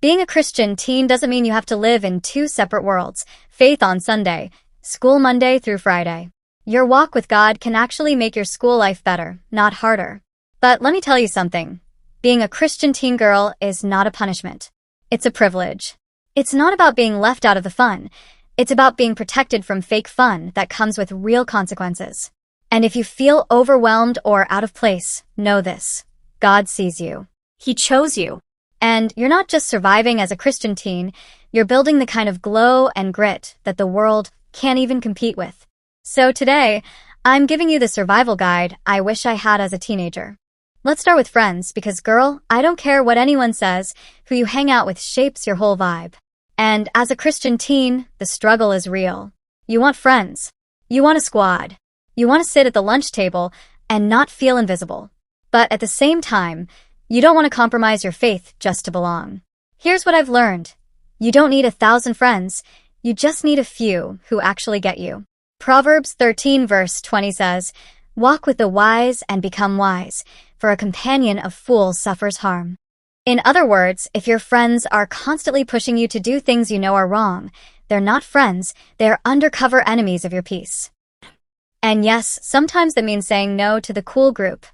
Being a Christian teen doesn't mean you have to live in two separate worlds, faith on Sunday, school Monday through Friday. Your walk with God can actually make your school life better, not harder. But let me tell you something. Being a Christian teen girl is not a punishment. It's a privilege. It's not about being left out of the fun. It's about being protected from fake fun that comes with real consequences. And if you feel overwhelmed or out of place, know this. God sees you. He chose you. And you're not just surviving as a Christian teen, you're building the kind of glow and grit that the world can't even compete with. So today, I'm giving you the survival guide I wish I had as a teenager. Let's start with friends, because girl, I don't care what anyone says, who you hang out with shapes your whole vibe. And as a Christian teen, the struggle is real. You want friends. You want a squad. You want to sit at the lunch table and not feel invisible. But at the same time, you don't want to compromise your faith just to belong. Here's what I've learned. You don't need 1,000 friends. You just need a few who actually get you. Proverbs 13 verse 20 says, "Walk with the wise and become wise, for a companion of fools suffers harm." In other words, if your friends are constantly pushing you to do things you know are wrong, they're not friends, they're undercover enemies of your peace. And yes, sometimes that means saying no to the cool group.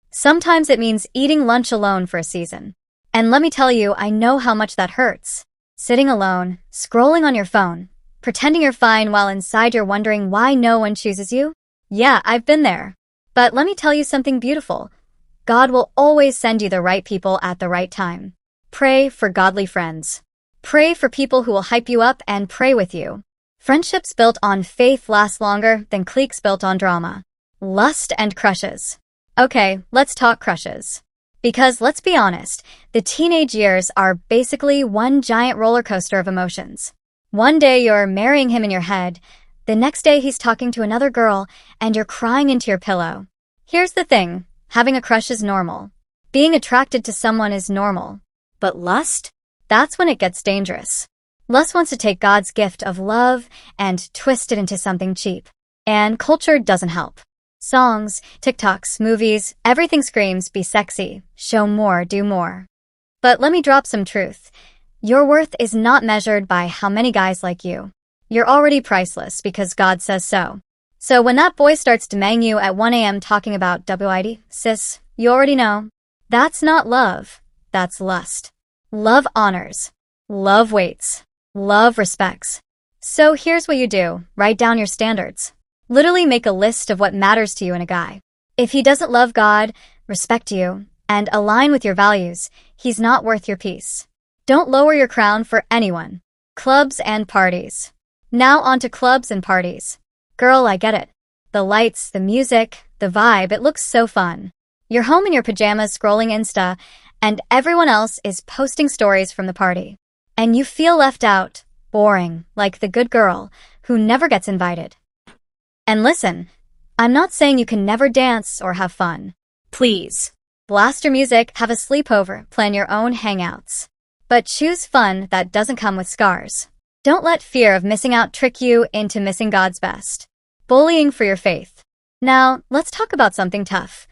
Sometimes it means eating lunch alone for a season. And let me tell you, I know how much that hurts. Sitting alone, scrolling on your phone, pretending you're fine while inside you're wondering why no one chooses you? Yeah, I've been there. But let me tell you something beautiful. God will always send you the right people at the right time. Pray for godly friends. Pray for people who will hype you up and pray with you. Friendships built on faith last longer than cliques built on drama. Lust and crushes. Okay, let's talk crushes. Because let's be honest, the teenage years are basically one giant roller coaster of emotions. One day you're marrying him in your head, the next day he's talking to another girl and you're crying into your pillow. Here's the thing, having a crush is normal. Being attracted to someone is normal. But lust? That's when it gets dangerous. Lust wants to take God's gift of love and twist it into something cheap. And culture doesn't help. Songs, TikToks, movies, everything screams, be sexy, show more, do more. But let me drop some truth. Your worth is not measured by how many guys like you. You're already priceless because God says so. So when that boy starts demanding you at 1 a.m. talking about WID, sis, you already know. That's not love. That's lust. Love honors. Love waits. Love respects. So here's what you do. Write down your standards. Literally make a list of what matters to you in a guy. If he doesn't love God, respect you, and align with your values, he's not worth your peace. Don't lower your crown for anyone. Clubs and parties. Now on to clubs and parties. Girl, I get it. The lights, the music, the vibe, it looks so fun. You're home in your pajamas scrolling Insta, and everyone else is posting stories from the party. And you feel left out, boring, like the good girl who never gets invited. And listen, I'm not saying you can never dance or have fun. Please. Blast your music, have a sleepover, plan your own hangouts. But choose fun that doesn't come with scars. Don't let fear of missing out trick you into missing God's best. Bullying for your faith. Now, let's talk about something tough.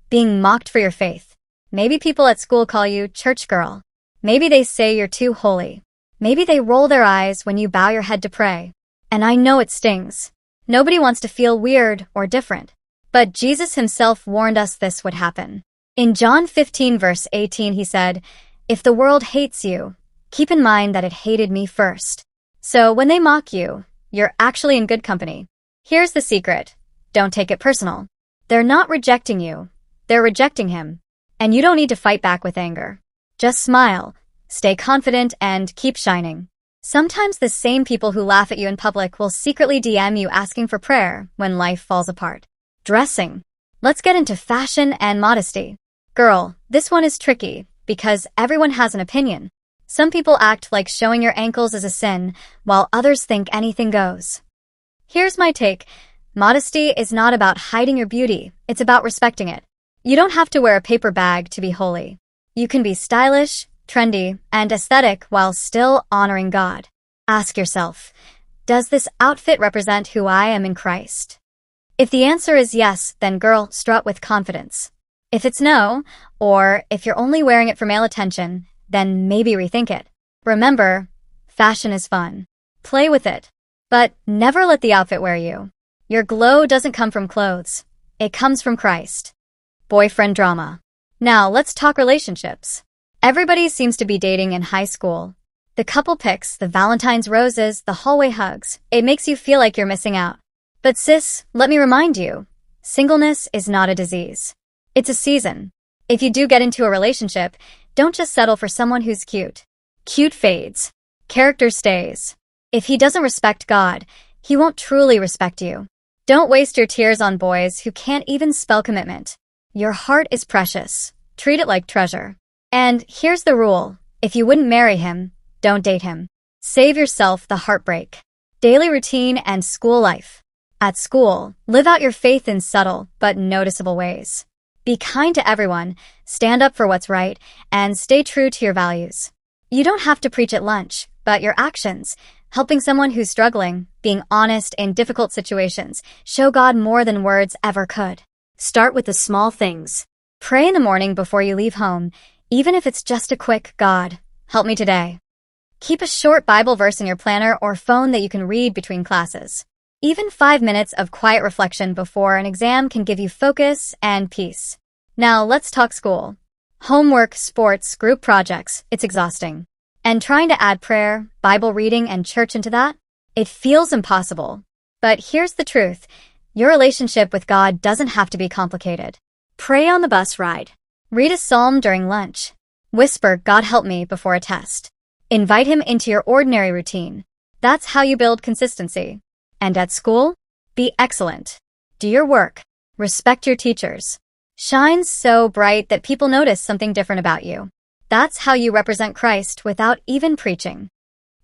Being mocked for your faith. Maybe people at school call you church girl. Maybe they say you're too holy. Maybe they roll their eyes when you bow your head to pray. And I know it stings. Nobody wants to feel weird or different. But Jesus himself warned us this would happen. In John 15 verse 18 he said, "If the world hates you, keep in mind that it hated me first." So when they mock you, you're actually in good company. Here's the secret. Don't take it personal. They're not rejecting you. They're rejecting him. And you don't need to fight back with anger. Just smile, stay confident, and keep shining. Sometimes the same people who laugh at you in public will secretly DM you asking for prayer when life falls apart. Dressing. Let's get into fashion and modesty. Girl, this one is tricky because everyone has an opinion. Some people act like showing your ankles is a sin, while others think anything goes. Here's my take. Modesty is not about hiding your beauty, it's about respecting it. You don't have to wear a paper bag to be holy. You can be stylish, trendy, and aesthetic while still honoring God. Ask yourself, does this outfit represent who I am in Christ? If the answer is yes, then girl, strut with confidence. If it's no, or if you're only wearing it for male attention, then maybe rethink it. Remember, fashion is fun. Play with it. But never let the outfit wear you. Your glow doesn't come from clothes. It comes from Christ. Boyfriend drama. Now let's talk relationships. Everybody seems to be dating in high school. The couple pics, the Valentine's roses, the hallway hugs. It makes you feel like you're missing out. But sis, let me remind you, singleness is not a disease. It's a season. If you do get into a relationship, don't just settle for someone who's cute. Cute fades. Character stays. If he doesn't respect God, he won't truly respect you. Don't waste your tears on boys who can't even spell commitment. Your heart is precious. Treat it like treasure. And here's the rule. If you wouldn't marry him, don't date him. Save yourself the heartbreak. Daily routine and school life. At school, live out your faith in subtle but noticeable ways. Be kind to everyone, stand up for what's right, and stay true to your values. You don't have to preach at lunch, but your actions, helping someone who's struggling, being honest in difficult situations, show God more than words ever could. Start with the small things. Pray in the morning before you leave home, even if it's just a quick, God, help me today. Keep a short Bible verse in your planner or phone that you can read between classes. Even 5 minutes of quiet reflection before an exam can give you focus and peace. Now let's talk school. Homework, sports, group projects, it's exhausting. And trying to add prayer, Bible reading, and church into that? It feels impossible. But here's the truth. Your relationship with God doesn't have to be complicated. Pray on the bus ride. Read a psalm during lunch. Whisper, God help me, before a test. Invite him into your ordinary routine. That's how you build consistency. And at school, be excellent. Do your work. Respect your teachers. Shine so bright that people notice something different about you. That's how you represent Christ without even preaching.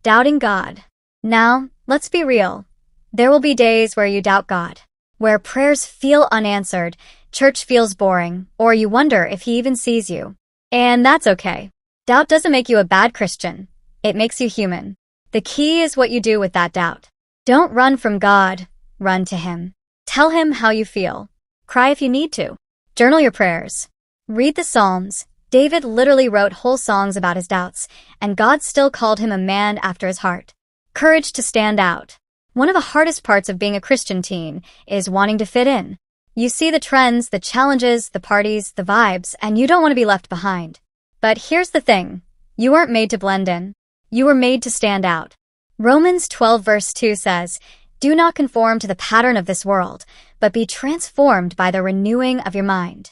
Doubting God. Now, let's be real. There will be days where you doubt God, where prayers feel unanswered, church feels boring, or you wonder if he even sees you. And that's okay. Doubt doesn't make you a bad Christian. It makes you human. The key is what you do with that doubt. Don't run from God, run to him. Tell him how you feel. Cry if you need to. Journal your prayers. Read the Psalms. David literally wrote whole songs about his doubts, and God still called him a man after his heart. Courage to stand out. One of the hardest parts of being a Christian teen is wanting to fit in. You see the trends, the challenges, the parties, the vibes, and you don't want to be left behind. But here's the thing. You weren't made to blend in. You were made to stand out. Romans 12 verse 2 says, "Do not conform to the pattern of this world, but be transformed by the renewing of your mind."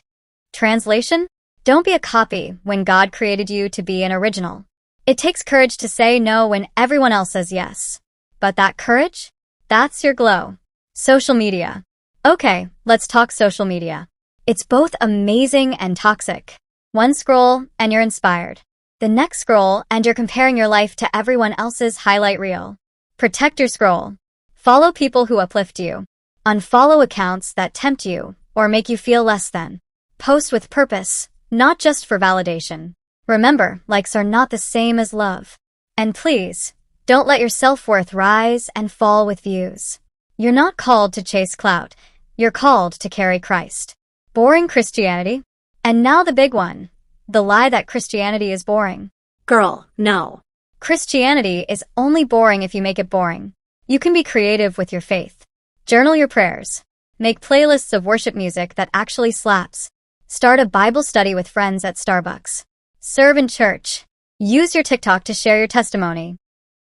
Translation? Don't be a copy when God created you to be an original. It takes courage to say no when everyone else says yes. But that courage? That's your glow. Social media. Okay, let's talk social media. It's both amazing and toxic. One scroll and you're inspired. The next scroll and you're comparing your life to everyone else's highlight reel. Protect your scroll. Follow people who uplift you. Unfollow accounts that tempt you or make you feel less than. Post with purpose, not just for validation. Remember, likes are not the same as love. And please, don't let your self-worth rise and fall with views. You're not called to chase clout. You're called to carry Christ. Boring Christianity? And now the big one. The lie that Christianity is boring. Girl, no. Christianity is only boring if you make it boring. You can be creative with your faith. Journal your prayers. Make playlists of worship music that actually slaps. Start a Bible study with friends at Starbucks. Serve in church. Use your TikTok to share your testimony.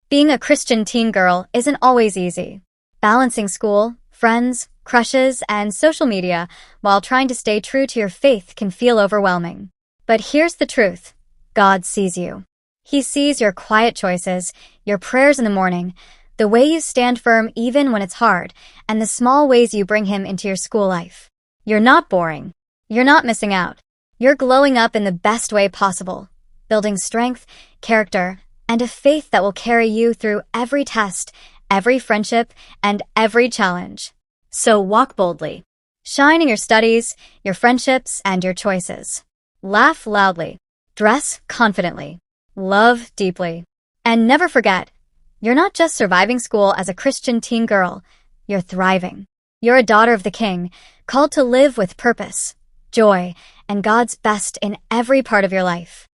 Being a Christian teen girl isn't always easy. Balancing school, friends, crushes, and social media while trying to stay true to your faith can feel overwhelming. But here's the truth. God sees you. He sees your quiet choices, your prayers in the morning, the way you stand firm even when it's hard, and the small ways you bring him into your school life. You're not boring. You're not missing out. You're glowing up in the best way possible, building strength, character, and a faith that will carry you through every test, every friendship, and every challenge. So walk boldly. Shine in your studies, your friendships, and your choices. Laugh loudly. Dress confidently. Love deeply. And never forget, you're not just surviving school as a Christian teen girl. You're thriving. You're a daughter of the King, called to live with purpose, joy, and God's best in every part of your life.